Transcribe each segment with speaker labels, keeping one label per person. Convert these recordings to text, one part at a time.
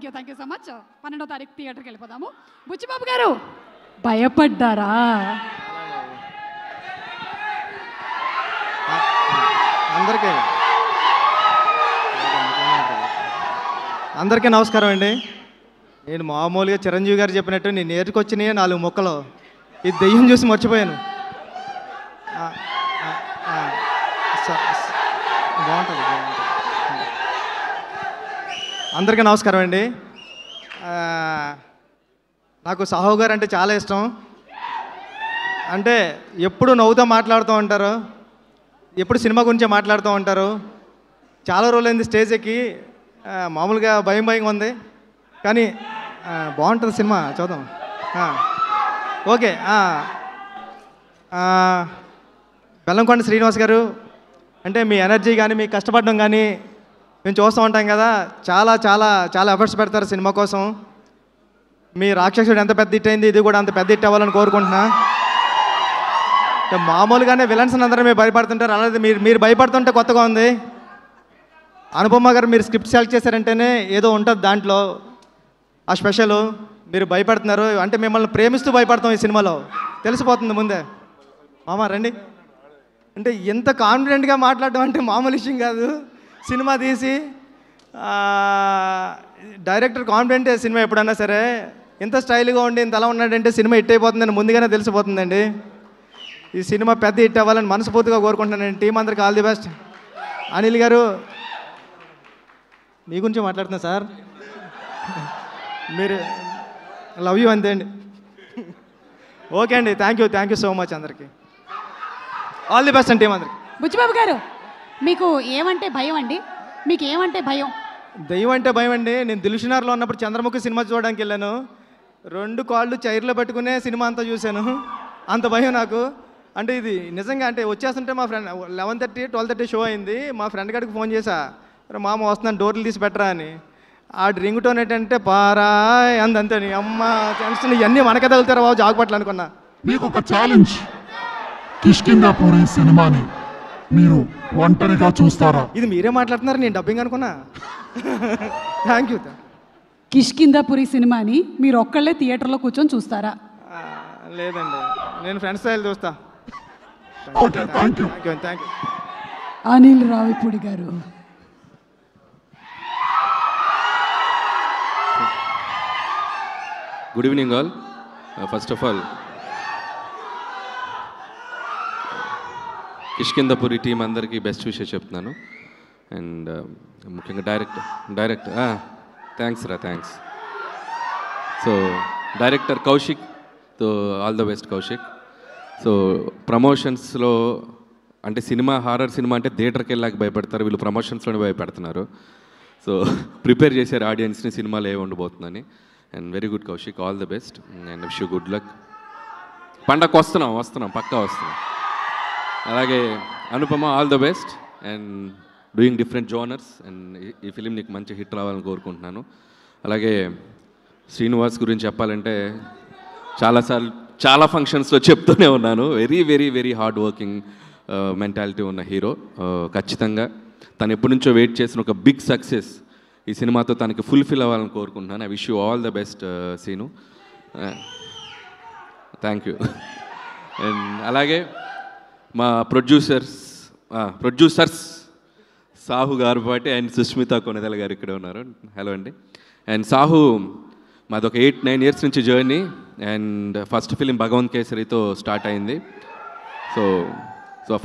Speaker 1: Thank you so much. 12వ తారీఖు థియేటర్కి వెళ్ళిపోదాము. బుచ్చిబాబు గారు భయపడ్డారా?
Speaker 2: అందరికీ నమస్కారం అండి. నేను మామూలుగా చిరంజీవి గారు చెప్పినట్టు నేను నేర్చుకొచ్చినాయి 4 మొక్కలు ఈ దెయ్యం చూసి మర్చిపోయాను. బాగుంటుంది. అందరికీ నమస్కారం అండి. నాకు సాహు గారు అంటే చాలా ఇష్టం. అంటే ఎప్పుడు నవ్వుతూ మాట్లాడుతూ ఉంటారు, ఎప్పుడు సినిమా గురించే మాట్లాడుతూ ఉంటారు. చాలా రోజులైంది స్టేజ్ ఎక్కి, మామూలుగా భయంగా ఉంది కానీ బాగుంటుంది సినిమా, చూద్దాం. ఓకే. బెల్లంకొండ శ్రీనివాస్ గారు అంటే మీ ఎనర్జీ కానీ మీ కష్టపడడం కానీ మేము చూస్తూ ఉంటాం కదా. చాలా చాలా చాలా ఎఫర్ట్స్ పెడతారు సినిమా కోసం. మీ రాక్షసుడు ఎంత పెద్ద హిట్ అయింది, ఇది కూడా అంత పెద్ద హిట్ అవ్వాలని కోరుకుంటున్నా. మామూలుగానే విలన్స్ అందరూ మీరు భయపడుతుంటారు, అలాగే మీరు భయపడుతుంటే కొత్తగా ఉంది. అనుపమ గారు మీరు స్క్రిప్ట్ సెలెక్ట్ చేశారంటేనే ఏదో ఉంటుంది దాంట్లో ఆ స్పెషల్. మీరు భయపడుతున్నారు అంటే మిమ్మల్ని ప్రేమిస్తూ భయపడతాం ఈ సినిమాలో, తెలిసిపోతుంది ముందే. మామ రండి అంటే ఎంత కాన్ఫిడెంట్గా మాట్లాడడం అంటే మామూలు విషయం కాదు. సినిమా తీసి డైరెక్టర్ కాన్ఫిడెంటే సినిమా ఎప్పుడన్నా సరే. ఇంత స్టైల్గా ఉండి ఇంత అలా ఉన్నాడంటే సినిమా హిట్ అయిపోతుందని ముందుగానే తెలిసిపోతుందండి. ఈ సినిమా పెద్ద హిట్ అవ్వాలని మనస్ఫూర్తిగా కోరుకుంటున్నానండి. టీం అందరికి ఆల్ ది బెస్ట్. అనిల్ గారు మీ గురించి మాట్లాడుతున్నా సార్, మీరు లవ్ యూ అంతే అండి. ఓకే అండి, థ్యాంక్ యూ సో మచ్ అందరికీ. ఆల్ ది బెస్ట్ అండి టీం అందరికి.
Speaker 1: బుచ్చిబాబు గారు మీకు ఏమంటే భయం అండి? మీకు ఏమంటే భయం?
Speaker 2: దెయ్యం అంటే భయం అండి. నేను దిల్షునార్లో ఉన్నప్పుడు చంద్రముఖి సినిమా చూడడానికి వెళ్ళాను. 2 కాళ్ళు చైర్లో పెట్టుకునే సినిమా అంతా చూశాను. అంత భయం నాకు. అంటే ఇది నిజంగా అంటే వచ్చేస్తుంటే మా ఫ్రెండ్ 11:30 12:30 షో అయింది. మా ఫ్రెండ్ గారికి ఫోన్ చేశా, మామ వస్తున్నాను డోర్లు తీసి పెట్టరా అని. ఆ రింగ్ టోన్ ఏంటంటే పారా అంతే. అమ్మ టెన్షన్, ఇవన్నీ మనకే తగులుతారా బాబు జాగ్రత్తలు అనుకున్నా.
Speaker 3: మీకు ఒక ఛాలెంజ్, కిష్కింధాపురి సినిమాని మీరు ఒంటరిగా చూస్తారా?
Speaker 2: ఇది మీరే మాట్లాడుతున్నారు, నేను డబ్బింగ్ అనుకున్నా. Thank you.
Speaker 1: కిష్కింధాపురి సినిమాని మీరు ఒక్కళ్ళే థియేటర్లో కూర్చొని చూస్తారా?
Speaker 2: లేదండి, నేను ఫ్రెండ్స్ స్టైల్ చూస్తా.
Speaker 3: Okay, thank you.
Speaker 2: Thank you.
Speaker 1: Anil Ravipudi garu.
Speaker 4: Good evening all. First of all Kishkindhapuri team అందరికీ బెస్ట్ విషయం చెప్తున్నాను. అండ్ ముఖ్యంగా director thanks. So director Kaushik, so all the best Kaushik. So ప్రమోషన్స్లో అంటే హారర్ సినిమా అంటే థియేటర్కి వెళ్ళాక భయపడతారు, వీళ్ళు ప్రమోషన్స్లోనే భయపెడుతున్నారు. సో ప్రిపేర్ చేశారు ఆడియన్స్ని సినిమాలో ఏ ఉండబోతుందని. And very good Kaushik, all the best and wish you good luck. పండగకు వస్తున్నాం పక్కా వస్తున్నాం. అలాగే Anupama, all the best and doing different genres. And ఈ ఫిలిం నీకు మంచి హిట్ రావాలని కోరుకుంటున్నాను. అలాగే శ్రీనివాస్ గురించి చెప్పాలంటే చాలా ఫంక్షన్స్లో చెప్తూనే ఉన్నాను, very very very hard working mentality ఉన్న హీరో. ఖచ్చితంగా తను ఎప్పటి నుంచో వెయిట్ చేసిన ఒక బిగ్ సక్సెస్ ఈ సినిమాతో తనకి ఫుల్ఫిల్ అవ్వాలని కోరుకుంటున్నాను. I wish you all the best Seenu. Thank you. And అలాగే మా ప్రొడ్యూసర్స్ సాహు గారు పాటి అండ్ సుష్మిత కొనదల గారు ఇక్కడే ఉన్నారు. హలో అండి. అండ్ సాహు మాది ఒక 8-9 ఇయర్స్ నుంచి journey. And first film Bhagavanth కేసరితో స్టార్ట్ అయింది. సో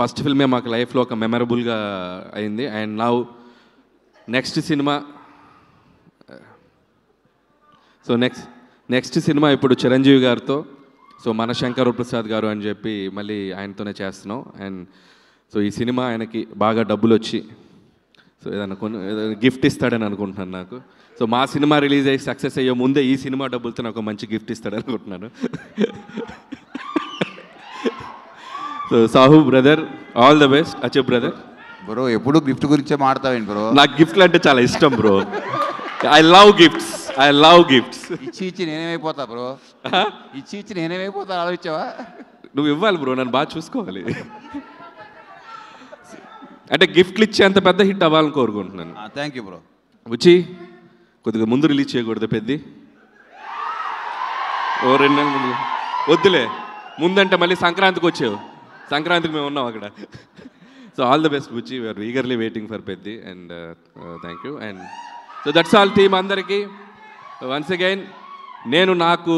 Speaker 4: ఫస్ట్ ఫిల్మే మాకు లైఫ్లో ఒక మెమరబుల్గా అయింది. అండ్ నౌ నెక్స్ట్ సినిమా ఇప్పుడు చిరంజీవి గారితో, సో మన శంకర్ ప్రసాద్ గారు అని చెప్పి మళ్ళీ ఆయనతోనే చేస్తున్నాం. అండ్ సో ఈ సినిమా ఆయనకి బాగా డబ్బులు వచ్చి సో ఏదైనా గిఫ్ట్ ఇస్తాడని అనుకుంటున్నాను నాకు. సో మా సినిమా రిలీజ్ అయ్యి సక్సెస్ అయ్యే ముందే ఈ సినిమా డబ్బులతో నాకు ఒక మంచి గిఫ్ట్ ఇస్తాడని అనుకుంటున్నాను. So Sahu brother, all the best. అచ్చే బ్రదర్.
Speaker 5: బ్రో ఎప్పుడు గిఫ్ట్ గురించే మాడతావేంటి బ్రో?
Speaker 4: నాకు గిఫ్ట్లు అంటే చాలా ఇష్టం బ్రో. I love gifts.
Speaker 5: ఇచ్చి నేనేమైపోతా బ్రో? ఇచ్చి నేనేమైపోతా ఆలోచించావా?
Speaker 4: నువ్వు ఇవ్వాలి బ్రో, నన్ను బాగా చూసుకోవాలి. అంటే గిఫ్ట్లు ఇచ్చి అంత పెద్ద హిట్ అవ్వాలని కోరుకుంటున్నాను.
Speaker 5: Thank you bro.
Speaker 4: వచ్చి కొద్దిగా ముందు రిలీజ్ చేయకూడదు పెద్ది, ఓ 2 నెలల ముందు. వద్దులే, ముందంటే మళ్ళీ సంక్రాంతికి వచ్చావు, సంక్రాంతికి మేము ఉన్నాం అక్కడ. So all the best Buchi, we are eagerly waiting for Peddi and thank you. And so that's all team అందరికీ. వన్స్ అగైన్ నాకు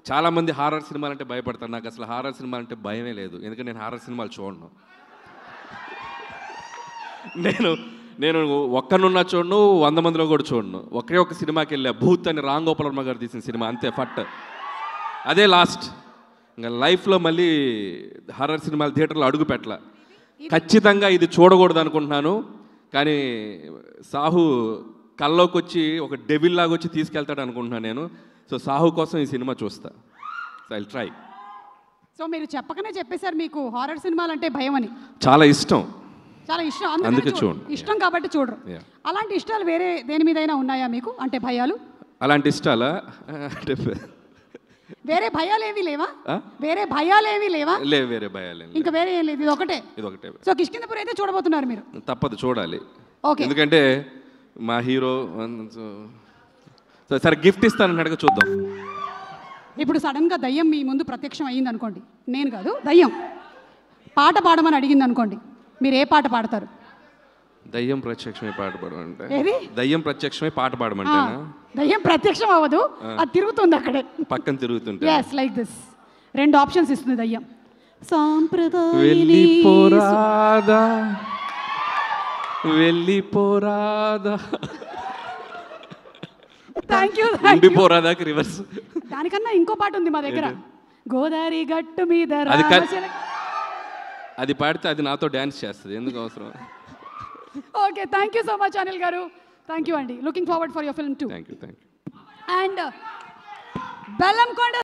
Speaker 4: చాలామంది హారర్ సినిమాలు అంటే భయపడతాను. నాకు అసలు హారర్ సినిమాలు అంటే భయమే లేదు, ఎందుకంటే నేను హారర్ సినిమాలు చూడను. నేను ఒక్కనున్నా చూడను, 100 మందిలో కూడా చూడను. ఒకే ఒక సినిమాకి వెళ్ళా, భూత్ అని రామ్ గోపాల్ వర్మ గారు తీసిన సినిమా, అంతే ఫట్, అదే లాస్ట్. ఇంకా లైఫ్లో మళ్ళీ హారర్ సినిమాలు థియేటర్లో అడుగు పెట్టలా. ఖచ్చితంగా ఇది చూడకూడదు అనుకుంటున్నాను, కానీ సాహు కల్లోకి వచ్చి ఒక డెవిల్ లాగా వచ్చి తీసుకెళ్తాడు అనుకుంటున్నాను నేను. సో సాహు కోసం ఈ సినిమా చూస్తా. So I'll try.
Speaker 1: సో మీరు చెప్పకనే చెప్పేశారు మీకు హారర్ సినిమాలు అంటే భయం అని.
Speaker 4: చాలా ఇష్టం,
Speaker 1: చాలా ఇష్టం,
Speaker 4: అందుకే చూడండి.
Speaker 1: ఇష్టం కాబట్టి చూడరు. అలాంటి ఇష్టాలు వేరే దేని మీదైనా ఉన్నాయా మీకు, అంటే భయాలు?
Speaker 4: అలాంటి ఇష్టాలా అంటే
Speaker 1: వేరే భయాలు ఏవి లేవా? వేరే భయాలు ఏవి లేవా?
Speaker 4: లేవు, వేరే భయాలు
Speaker 1: ఇంకా వేరే ఏం లేదు, ఇది ఒకటే. సో కిష్కింధపురి అయితే చూడబోతున్నారు మీరు?
Speaker 4: తప్పదు, చూడాలి.
Speaker 1: ఓకే,
Speaker 4: ఎందుకంటే మా హీరో. సరే గిఫ్ట్ ఇస్తానన్నాడుగా, చూద్దాం.
Speaker 1: ఇప్పుడు సడన్గా దయ్యం మీ ముందు ప్రత్యక్షం అయ్యింది అనుకోండి, నేను కాదు దయ్యం, పాట పాడమని అడిగింది అనుకోండి, మీరు ఏ పాట పాడతారు?
Speaker 4: దయ్యం ప్రత్యక్షమై పాట పాడమంటే?
Speaker 1: ఏది?
Speaker 4: దయ్యం ప్రత్యక్షమై పాట పాడమంటే?
Speaker 1: దయ్యం ప్రత్యక్షం అవ్వదు, అది తిరుగుతుంది అక్కడే,
Speaker 4: పక్కన తిరుగుతుంటే.
Speaker 1: Yes, like this. 2 ఆప్షన్స్ ఇస్తుంది దయ్యం.
Speaker 4: వెళ్ళిపోరాదా వెళ్ళిపోరాదా,
Speaker 1: థ్యాంక్ యూ.
Speaker 4: ఉండిపోరాదాకి రివర్స్.
Speaker 1: దానికన్నా ఇంకో పాట ఉంది మా దగ్గర, గోదావరి గట్టు మీద
Speaker 4: అది పాడితే అది నాతో డ్యాన్స్ చేస్తుంది, ఎందుకు అవసరం?
Speaker 1: Okay, thank you so much Anil గారు. థ్యాంక్ యూ అండి. Looking forward for your film two.
Speaker 4: Thank you.
Speaker 1: And Bellamkonda